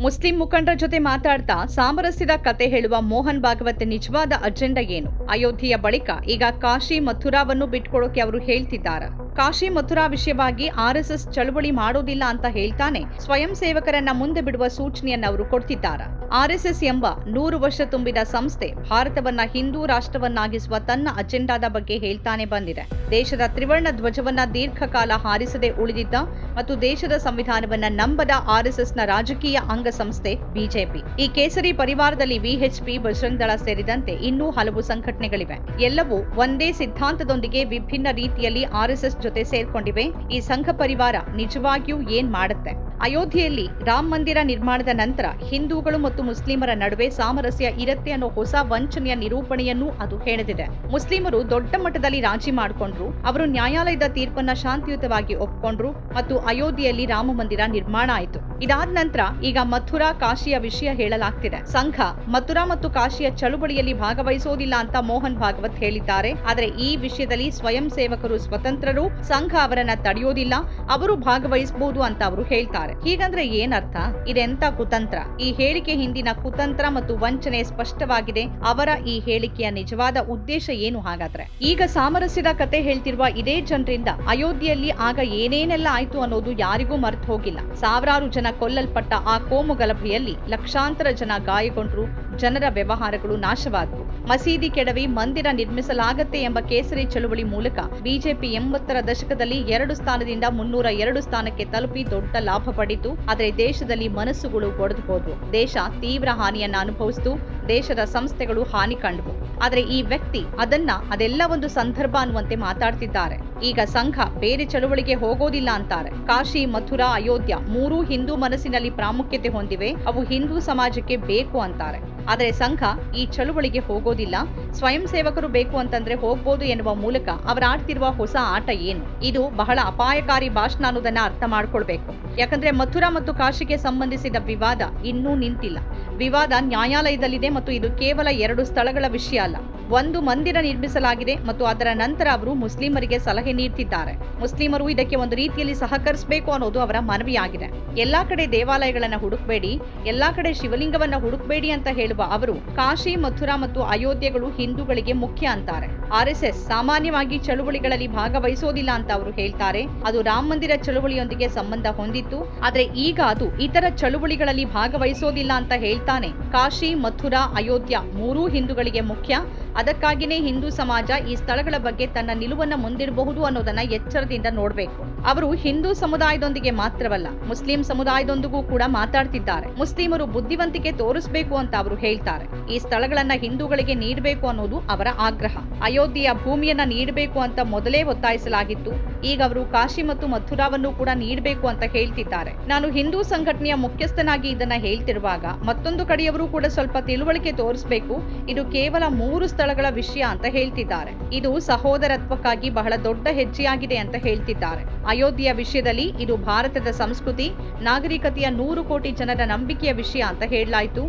Muslim ಮುಖಂಡರ ಜೊತೆ ಮಾತಾಡ್ತಾ ಸಾಮರಸ್ಯದ ಕತೆ ಹೇಳುವ ಮೋಹನ್ ಭಾಗವತ್ ನಿಜವಾದ ಅಜೆಂಡಾ ಏನು? ಅಯೋಧ್ಯೆಯ ಬಳಿಕ ಈಗ ಕಾಶಿ ಮಥುರಾವನ್ನು ಬಿಟ್ಕೊಡೋಕೆ ಅವರು ಹೇಳ್ತಿದ್ದಾರೆ. ಕಾಶಿ ಮಥುರಾ ವಿಷಯವಾಗಿ ಆರ್ಎಸ್ಎಸ್ ಚಳುವಳಿ ಮಾಡೋದಿಲ್ಲ ಅಂತ ಹೇಳ್ತಾನೆ ಸ್ವಯಂ ಸೇವಕರನ್ನ ಮುಂದೆ ಬಿಡುವ ಸೂಚನೆಯನ್ನ ಅವರು ಕೊಡ್ತಿದ್ದಾರೆ. ಆರ್ಎಸ್ಎಸ್ ಎಂಬ 100 ವರ್ಷ ತುಂಬಿದ ಸಂಸ್ಥೆ ಭಾರತವನ್ನ ಹಿಂದೂ ರಾಷ್ಟ್ರವನ್ನಾಗಿಸುವ ತನ್ನ ಅಜೆಂಡಾದ ಬಗ್ಗೆ ಹೇಳ್ತಾನೆ ಬಂದಿದೆ. ದೇಶದ ತ್ರಿವರ್ಣ ಧ್ವಜವನ್ನ ದೀರ್ಘಕಾಲ ಹಾರಿಸದೆ ಉಳಿದಿದ್ದ ಮತ್ತು ದೇಶದ ಸಂವಿಧಾನವನ್ನ ನಂಬದ ಆರ್ಎಸ್ಎಸ್ನ ರಾಜಕೀಯ ಅಂಗಸಂಸ್ಥೆ ಬಿಜೆಪಿ. ಈ ಕೇಸರಿ ಪರಿವಾರದಲ್ಲಿ ವಿಎಚ್ಪಿ, ಬಜರಂಗ್ ದಳ ಸೇರಿದಂತೆ ಇನ್ನೂ ಹಲವು ಸಂಘಟನೆಗಳಿವೆ. ಎಲ್ಲವೂ ಒಂದೇ ಸಿದ್ಧಾಂತದೊಂದಿಗೆ ವಿಭಿನ್ನ ರೀತಿಯಲ್ಲಿ ಆರ್ಎಸ್ಎಸ್ ಜೊತೆ ಸೇರ್ಕೊಂಡಿವೆ. ಈ ಸಂಘ ಪರಿವಾರ ನಿಜವಾಗಿಯೂ ಏನ್ ಮಾಡುತ್ತೆ? ಅಯೋಧ್ಯೆಯಲ್ಲಿ ರಾಮ ಮಂದಿರ ನಿರ್ಮಾಣದ ನಂತರ ಹಿಂದೂಗಳು ಮತ್ತು ಮುಸ್ಲಿಮರ ನಡುವೆ ಸಾಮರಸ್ಯ ಇರುತ್ತೆ ಅನ್ನೋ ಹೊಸ ವಂಚನೆಯ ನಿರೂಪಣೆಯನ್ನು ಅದು ಹೇಳಿದೆ. ಮುಸ್ಲಿಮರು ದೊಡ್ಡ ಮಟ್ಟದಲ್ಲಿ ರಾಜಿ ಮಾಡಿಕೊಂಡ್ರು, ಅವರು ನ್ಯಾಯಾಲಯದ ತೀರ್ಪನ್ನ ಶಾಂತಿಯುತವಾಗಿ ಒಪ್ಪಿಕೊಂಡ್ರು ಮತ್ತು ಅಯೋಧ್ಯೆಯಲ್ಲಿ ರಾಮ ಮಂದಿರ ನಿರ್ಮಾಣ ಆಯಿತು. ಇದಾದ ನಂತರ ಈಗ ಮಥುರಾ, ಕಾಶಿಯ ವಿಷಯ ಹೇಳಲಾಗ್ತಿದೆ. ಸಂಘ ಮಥುರಾ ಮತ್ತು ಕಾಶಿಯ ಚಳುವಳಿಯಲ್ಲಿ ಭಾಗವಹಿಸೋದಿಲ್ಲ ಅಂತ ಮೋಹನ್ ಭಾಗವತ್ ಹೇಳಿದ್ದಾರೆ. ಆದರೆ ಈ ವಿಷಯದಲ್ಲಿ ಸ್ವಯಂ ಸೇವಕರು ಸ್ವತಂತ್ರರು, ಸಂಘ ಅವರನ್ನ ತಡೆಯೋದಿಲ್ಲ, ಅವರು ಭಾಗವಹಿಸಬಹುದು ಅಂತ ಅವರು ಹೇಳ್ತಾರೆ. ಹೀಗಂದ್ರೆ ಏನರ್ಥ? ಇದೆಂತ ಕುತಂತ್ರ? ಈ ಹೇಳಿಕೆ ಹಿಂದಿನ ಕುತಂತ್ರ ಮತ್ತು ವಂಚನೆ ಸ್ಪಷ್ಟವಾಗಿದೆ. ಅವರ ಈ ಹೇಳಿಕೆಯ ನಿಜವಾದ ಉದ್ದೇಶ ಏನು ಹಾಗಾದ್ರೆ? ಈಗ ಸಾಮರಸ್ಯದ ಕತೆ ಹೇಳ್ತಿರುವ ಇದೇ ಜನರಿಂದ ಅಯೋಧ್ಯೆಯಲ್ಲಿ ಆಗ ಏನೇನೆಲ್ಲ ಆಯ್ತು ಅನ್ನೋದು ಯಾರಿಗೂ ಮರೆತು ಹೋಗಿಲ್ಲ. ಸಾವಿರಾರು ಜನ ಕೊಲ್ಲಲ್ಪಟ್ಟ ಆ ಕೋಮು ಗಲಭೆಯಲ್ಲಿ ಲಕ್ಷಾಂತರ ಜನ ಗಾಯಗೊಂಡ್ರು, ಜನರ ವ್ಯವಹಾರಗಳು ನಾಶವಾದವು. ಮಸೀದಿ ಕೆಡವಿ ಮಂದಿರ ನಿರ್ಮಿಸಲಾಗತ್ತೆ ಎಂಬ ಕೇಸರಿ ಚಳುವಳಿ ಮೂಲಕ ಬಿಜೆಪಿ 80ರ ದಶಕದಲ್ಲಿ 2 ಸ್ಥಾನದಿಂದ 302 ಸ್ಥಾನಕ್ಕೆ ತಲುಪಿ ದೊಡ್ಡ ಲಾಭ ಪಡಿತು. ಆದರೆ ದೇಶದಲ್ಲಿ ಮನಸ್ಸುಗಳು ಒಡೆದು ಹೋದ್ವು, ದೇಶ ತೀವ್ರ ಹಾನಿಯನ್ನ ಅನುಭವಿಸಿತು, ದೇಶದ ಸಂಸ್ಥೆಗಳು ಹಾನಿ ಕಂಡವು. ಆದರೆ ಈ ವ್ಯಕ್ತಿ ಅದೆಲ್ಲ ಒಂದು ಸಂದರ್ಭ ಅನ್ನುವಂತೆ ಮಾತಾಡ್ತಿದ್ದಾರೆ. ಈಗ ಸಂಘ ಬೇರೆ ಚಳುವಳಿಗೆ ಹೋಗೋದಿಲ್ಲ ಅಂತಾರೆ. ಕಾಶಿ, ಮಥುರಾ, ಅಯೋಧ್ಯ ಮೂರೂ ಹಿಂದೂ ಮನಸ್ಸಿನಲ್ಲಿ ಪ್ರಾಮುಖ್ಯತೆ ಹೊಂದಿವೆ, ಅವು ಹಿಂದೂ ಸಮಾಜಕ್ಕೆ ಬೇಕು ಅಂತಾರೆ. ಆದರೆ ಸಂಘ ಈ ಚಳುವಳಿಗೆ ಹೋಗೋದಿಲ್ಲ, ಸ್ವಯಂ ಸೇವಕರು ಬೇಕು ಅಂತಂದ್ರೆ ಹೋಗ್ಬೋದು ಎನ್ನುವ ಮೂಲಕ ಅವರಾಡ್ತಿರುವ ಹೊಸ ಆಟ ಏನು? ಇದು ಬಹಳ ಅಪಾಯಕಾರಿ ಭಾಷಣ ಅನ್ನೋದನ್ನ ಅರ್ಥ ಮಾಡ್ಕೊಳ್ಬೇಕು. ಯಾಕಂದ್ರೆ ಮಥುರಾ ಮತ್ತು ಕಾಶಿಗೆ ಸಂಬಂಧಿಸಿದ ವಿವಾದ ಇನ್ನೂ ನಿಂತಿಲ್ಲ. ವಿವಾದ ನ್ಯಾಯಾಲಯದಲ್ಲಿದೆ ಮತ್ತು ಇದು ಕೇವಲ 2 ಸ್ಥಳಗಳ ವಿಷಯ ಅಲ್ಲ. ಒಂದು ಮಂದಿರ ನಿರ್ಮಿಸಲಾಗಿದೆ ಮತ್ತು ಅದರ ನಂತರ ಅವರು ಮುಸ್ಲಿಮರಿಗೆ ಸಲಹೆ ನೀಡ್ತಿದ್ದಾರೆ. ಮುಸ್ಲಿಮರು ಇದಕ್ಕೆ ಒಂದು ರೀತಿಯಲ್ಲಿ ಸಹಕರಿಸಬೇಕು ಅನ್ನೋದು ಅವರ ಮನವಿಯಾಗಿದೆ. ಎಲ್ಲಾ ಕಡೆ ದೇವಾಲಯಗಳನ್ನ ಹುಡುಕಬೇಡಿ, ಎಲ್ಲಾ ಕಡೆ ಶಿವಲಿಂಗವನ್ನ ಹುಡುಕಬೇಡಿ ಅಂತ ಹೇಳುವ ಅವರು ಕಾಶಿ, ಮಥುರಾ ಮತ್ತು ಅಯೋಧ್ಯೆಗಳು ಹಿಂದೂಗಳಿಗೆ ಮುಖ್ಯ ಅಂತಾರೆ. ಆರ್ಎಸ್ಎಸ್ ಸಾಮಾನ್ಯವಾಗಿ ಚಳುವಳಿಗಳಲ್ಲಿ ಭಾಗವಹಿಸೋದಿಲ್ಲ ಅಂತ ಅವರು ಹೇಳ್ತಾರೆ. ಅದು ರಾಮ ಮಂದಿರ ಚಳುವಳಿಯೊಂದಿಗೆ ಸಂಬಂಧ ಹೊಂದಿತ್ತು, ಆದ್ರೆ ಈಗ ಅದು ಇತರ ಚಳುವಳಿಗಳಲ್ಲಿ ಭಾಗವಹಿಸೋದಿಲ್ಲ ಅಂತ ಹೇಳ್ತಾನೆ. ಕಾಶಿ, ಮಥುರಾ, ಅಯೋಧ್ಯ ಮೂರೂ ಹಿಂದೂಗಳಿಗೆ ಮುಖ್ಯ, ಅದಕ್ಕಾಗಿನೇ ಹಿಂದೂ ಸಮಾಜ ಈ ಸ್ಥಳಗಳ ಬಗ್ಗೆ ತನ್ನ ನಿಲುವನ್ನ ಮುಂದಿಡಬಹುದು ಅನ್ನೋದನ್ನ ಎಚ್ಚರದಿಂದ ನೋಡಬೇಕು. ಅವರು ಹಿಂದೂ ಸಮುದಾಯದೊಂದಿಗೆ ಮಾತ್ರವಲ್ಲ, ಮುಸ್ಲಿಂ ಸಮುದಾಯದೊಂದಿಗೂ ಕೂಡ ಮಾತಾಡ್ತಿದ್ದಾರೆ. ಮುಸ್ಲಿಮರು ಬುದ್ಧಿವಂತಿಕೆ ತೋರಿಸಬೇಕು ಅಂತ ಅವರು ಹೇಳ್ತಾರೆ. ಈ ಸ್ಥಳಗಳನ್ನ ಹಿಂದೂಗಳಿಗೆ ನೀಡಬೇಕು ಅನ್ನೋದು ಅವರ ಆಗ್ರಹ. ಅಯೋಧ್ಯೆಯ ಭೂಮಿಯನ್ನ ನೀಡಬೇಕು ಅಂತ ಮೊದಲೇ ಒತ್ತಾಯಿಸಲಾಗಿತ್ತು. ಈಗ ಅವರು ಕಾಶಿ ಮತ್ತು ಮಥುರಾವನ್ನು ಕೂಡ ನೀಡಬೇಕು ಅಂತ ಹೇಳ್ತಿದ್ದಾರೆ. ನಾನು ಹಿಂದೂ ಸಂಘಟನೆಯ ಮುಖ್ಯಸ್ಥನಾಗಿ ಇದನ್ನ ಹೇಳ್ತಿರುವಾಗ ಮತ್ತೊಂದು ಕಡೆಯವರು ಕೂಡ ಸ್ವಲ್ಪ ತಿಳುವಳಿಕೆ ತೋರಿಸಬೇಕು. ಇದು ಕೇವಲ 3 ಸ್ಥಳಗಳ ವಿಷಯ ಅಂತ ಹೇಳ್ತಿದ್ದಾರೆ. ಇದು ಸಹೋದರತ್ವಕ್ಕಾಗಿ ಬಹಳ ದೊಡ್ಡ ಹೆಜ್ಜೆಯಾಗಿದೆ ಅಂತ ಹೇಳ್ತಿದ್ದಾರೆ. ಅಯೋಧ್ಯೆಯ ವಿಷಯದಲ್ಲಿ ಇದು ಭಾರತದ ಸಂಸ್ಕೃತಿ, ನಾಗರಿಕತೆಯ 100 ಕೋಟಿ ಜನರ ನಂಬಿಕೆಯ ವಿಷಯ ಅಂತ ಹೇಳಲಾಯಿತು.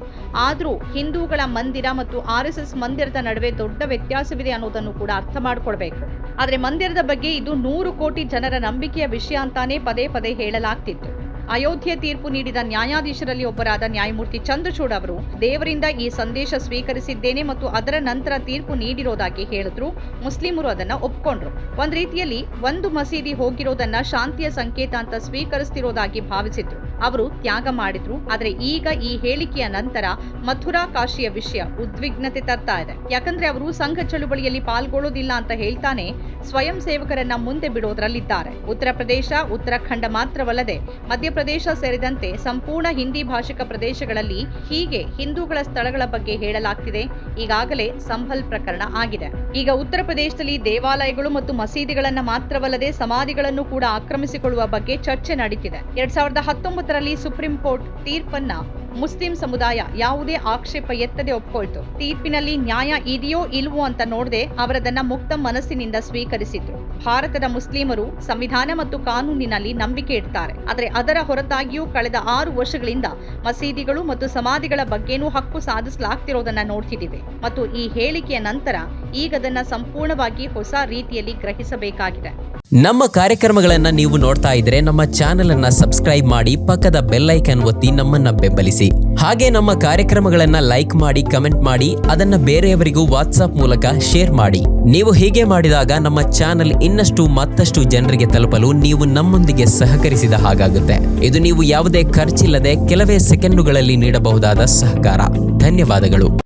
ಆದ್ರೂ ಹಿಂದೂಗಳ ಮಂದಿರ ಮತ್ತು ಆರ್ಎಸ್ಎಸ್ ಮಂದಿರದ ನಡುವೆ ದೊಡ್ಡ ವ್ಯತ್ಯಾಸವಿದೆ ಅನ್ನೋದನ್ನು ಕೂಡ ಅರ್ಥ ಮಾಡ್ಕೊಳ್ಬೇಕು. ಆದ್ರೆ ಮಂದಿರದ ಬಗ್ಗೆ ಇದು 100 ಕೋಟಿ ಜನರ ನಂಬಿಕೆಯ ವಿಷಯ ಅಂತಾನೆ ಪದೇ ಪದೇ ಹೇಳಲಾಗ್ತಿತ್ತು. ಅಯೋಧ್ಯೆ ತೀರ್ಪು ನೀಡಿದ ನ್ಯಾಯಾಧೀಶರಲ್ಲಿ ಒಬ್ಬರಾದ ನ್ಯಾಯಮೂರ್ತಿ ಚಂದ್ರಚೂಡ್ ಅವರು ದೇವರಿಂದ ಈ ಸಂದೇಶ ಸ್ವೀಕರಿಸಿದ್ದೇನೆ ಮತ್ತು ಅದರ ನಂತರ ತೀರ್ಪು ನೀಡಿರೋದಾಗಿ ಹೇಳಿದ್ರು. ಮುಸ್ಲಿಮರು ಅದನ್ನ ಒಪ್ಕೊಂಡ್ರು. ಒಂದ್ ರೀತಿಯಲ್ಲಿ ಒಂದು ಮಸೀದಿ ಹೋಗಿರೋದನ್ನ ಶಾಂತಿಯ ಸಂಕೇತ ಅಂತ ಸ್ವೀಕರಿಸ್ತಿರೋದಾಗಿ ಭಾವಿಸಿದ್ರು. ಅವರು ತ್ಯಾಗ ಮಾಡಿದ್ರು. ಆದ್ರೆ ಈಗ ಈ ಹೇಳಿಕೆಯ ನಂತರ ಮಥುರಾ, ಕಾಶಿಯ ವಿಷಯ ಉದ್ವಿಗ್ನತೆ ತರ್ತಾ ಇದೆ. ಯಾಕಂದ್ರೆ ಅವರು ಸಂಘ ಚಳುವಳಿಯಲ್ಲಿ ಪಾಲ್ಗೊಳ್ಳೋದಿಲ್ಲ ಅಂತ ಹೇಳ್ತಾನೆ ಸ್ವಯಂ ಸೇವಕರನ್ನ ಮುಂದೆ ಬಿಡೋದ್ರಲ್ಲಿದ್ದಾರೆ. ಉತ್ತರ ಪ್ರದೇಶ, ಉತ್ತರಾಖಂಡ ಮಾತ್ರವಲ್ಲದೆ ಮಧ್ಯಪ್ರದೇಶ ಸೇರಿದಂತೆ ಸಂಪೂರ್ಣ ಹಿಂದಿ ಭಾಷಿಕ ಪ್ರದೇಶಗಳಲ್ಲಿ ಹೀಗೆ ಹಿಂದೂಗಳ ಸ್ಥಳಗಳ ಬಗ್ಗೆ ಹೇಳಲಾಗ್ತಿದೆ. ಈಗಾಗಲೇ ಸಂಭಲ್ ಪ್ರಕರಣ ಆಗಿದೆ. ಈಗ ಉತ್ತರ ಪ್ರದೇಶದಲ್ಲಿ ದೇವಾಲಯಗಳು ಮತ್ತು ಮಸೀದಿಗಳನ್ನ ಮಾತ್ರವಲ್ಲದೆ ಸಮಾಧಿಗಳನ್ನು ಕೂಡ ಆಕ್ರಮಿಸಿಕೊಳ್ಳುವ ಬಗ್ಗೆ ಚರ್ಚೆ ನಡೀತಿದೆ. 2019ರಲ್ಲಿ ಸುಪ್ರೀಂ ಕೋರ್ಟ್ ತೀರ್ಪನ್ನ ಮುಸ್ಲಿಂ ಸಮುದಾಯ ಯಾವುದೇ ಆಕ್ಷೇಪ ಎತ್ತದೆ ಒಪ್ಕೊಳ್ತು. ತೀರ್ಪಿನಲ್ಲಿ ನ್ಯಾಯ ಇದೆಯೋ ಇಲ್ವೋ ಅಂತ ನೋಡದೆ ಅವರದನ್ನ ಮುಕ್ತ ಮನಸ್ಸಿನಿಂದ ಸ್ವೀಕರಿಸಿದ್ರು. ಭಾರತದ ಮುಸ್ಲಿಮರು ಸಂವಿಧಾನ ಮತ್ತು ಕಾನೂನಿನಲ್ಲಿ ನಂಬಿಕೆ ಇಡ್ತಾರೆ. ಆದರೆ ಅದರ ಹೊರತಾಗಿಯೂ ಕಳೆದ 6 ವರ್ಷಗಳಿಂದ ಮಸೀದಿಗಳು ಮತ್ತು ಸಮಾಧಿಗಳ ಬಗ್ಗೆನೂ ಹಕ್ಕು ಸಾಧಿಸಲಾಗ್ತಿರೋದನ್ನ ನೋಡ್ತಿದ್ದೀವಿ. ಮತ್ತು ಈ ಹೇಳಿಕೆಯ ನಂತರ ಈಗ ಅದನ್ನ ಸಂಪೂರ್ಣವಾಗಿ ಹೊಸ ರೀತಿಯಲ್ಲಿ ಗ್ರಹಿಸಬೇಕಾಗಿದೆ. ನಮ್ಮ ಕಾರ್ಯಕ್ರಮಗಳನ್ನ ನೀವು ನೋಡ್ತಾ ಇದ್ರೆ ನಮ್ಮ ಚಾನೆಲ್ ಅನ್ನ ಸಬ್ಸ್ಕ್ರೈಬ್ ಮಾಡಿ, ಪಕ್ಕದ ಬೆಲ್ ಐಕಾನ್ ಒತ್ತಿ ನಮ್ಮನ್ನ ಬೆಂಬಲಿಸಿ. ಹಾಗೆ ನಮ್ಮ ಕಾರ್ಯಕ್ರಮಗಳನ್ನ ಲೈಕ್ ಮಾಡಿ, ಕಮೆಂಟ್ ಮಾಡಿ, ಅದನ್ನ ಬೇರೆಯವರಿಗೂ ವಾಟ್ಸ್ಆಪ್ ಮೂಲಕ ಶೇರ್ ಮಾಡಿ. ನೀವು ಹೀಗೆ ಮಾಡಿದಾಗ ನಮ್ಮ ಚಾನೆಲ್ ಇನ್ನಷ್ಟು ಮತ್ತಷ್ಟು ಜನರಿಗೆ ತಲುಪಲು ನೀವು ನಮ್ಮೊಂದಿಗೆ ಸಹಕರಿಸಿದ ಹಾಗಾಗುತ್ತೆ. ಇದು ನೀವು ಯಾವುದೇ ಖರ್ಚಿಲ್ಲದೆ ಕೆಲವೇ ಸೆಕೆಂಡುಗಳಲ್ಲಿ ನೀಡಬಹುದಾದ ಸಹಕಾರ. ಧನ್ಯವಾದಗಳು.